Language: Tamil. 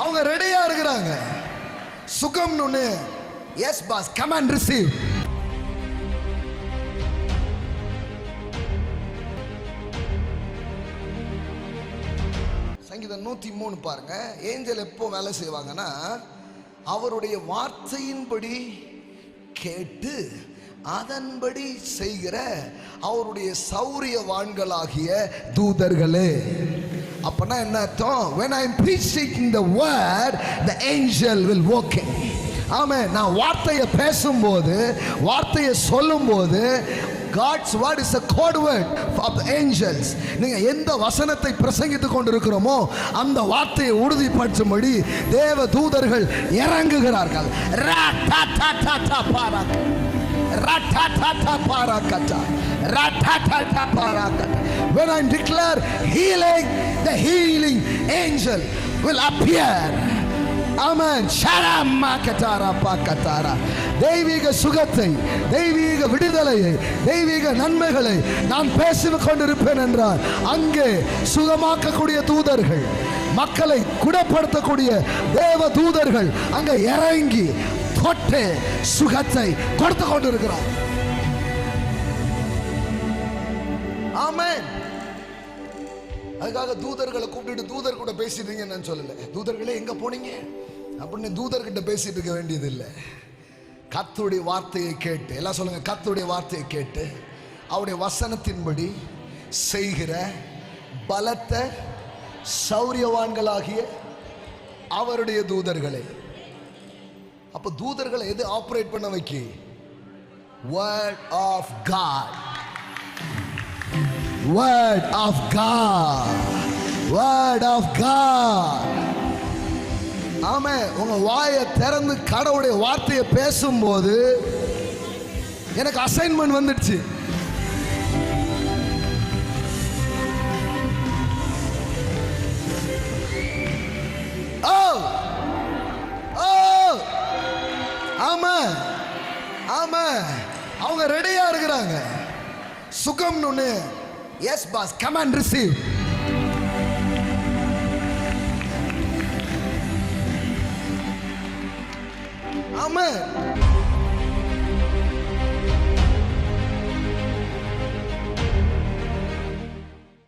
அவங்க ரெடியா இருக்கிறாங்க. சுகம்னு yes pass, come and receive. சங்கீதம் 103 பாருங்க. ஏஞ்சல் எப்போ வேலை செய்வாங்கன்னா, அவருடைய வார்த்தையின்படி கேட்டு அதன்படி செய்கிற அவருடைய சௌரியவான்களாகிய தூதர்களே. அப்பனா என்ன அர்த்தம்? when I am preaching the word, the angel will walk in. ஆமென். நான் வார்த்தையை பேசும்போது, வார்த்தையை சொல்லும்போது, God's word is a code word of the angels. நீங்க எந்த வசனத்தை பிரசங்கித்துக் கொண்டிருக்கிறோமோ அந்த வார்த்தையை உறுதிப்படுத்தும்படி தேவ தூதர்கள் இறங்குகிறார்கள். When I declare healing, the healing angel will appear. Amen. தெய்வீக சுகத்தை, தெய்வீக விடுதலையை, தெய்வீக நன்மைகளை நான் பேசிக் கொண்டிருப்பேன் என்றால் அங்கே சுகமாக்கக்கூடிய தூதர்கள், மக்களை குணப்படுத்தக்கூடிய தேவ தூதர்கள் அங்கே இறங்கி தொட்டு சுகத்தை கொடுத்து கொண்டிருக்கிறார். ஆமென். அதுக்காக தூதர்களை கூப்பிட்டு தூதர் கூட பேசிட்டீங்க நான் சொல்லல. தூதர்களே எங்க போனீங்க அப்படின்னு தூதர்கிட்ட பேசிட்டு இருக்க வேண்டியது இல்லை. கர்த்தருடைய வார்த்தையை கேட்டு, எல்லாம் சொல்லுங்க, கர்த்தருடைய வார்த்தையை கேட்டு அவருடைய வசனத்தின்படி செய்கிற பலத்த சௌரியவான்களாகிய அவருடைய தூதர்களை. அப்ப தூதர்களை எது ஆபரேட் பண்ண வைக்க? Word of God. Word of God. Word of God. ஆமென். உங்க வாயை திறந்து கடவுளுடைய வார்த்தையை பேசும்போது எனக்கு அசைன்மெண்ட் வந்துடுச்சு. ஆமென். ஆமென். அவங்க ரெடியா இருக்கிறாங்க. சுகம்னு yes pass, come and receive. Amen.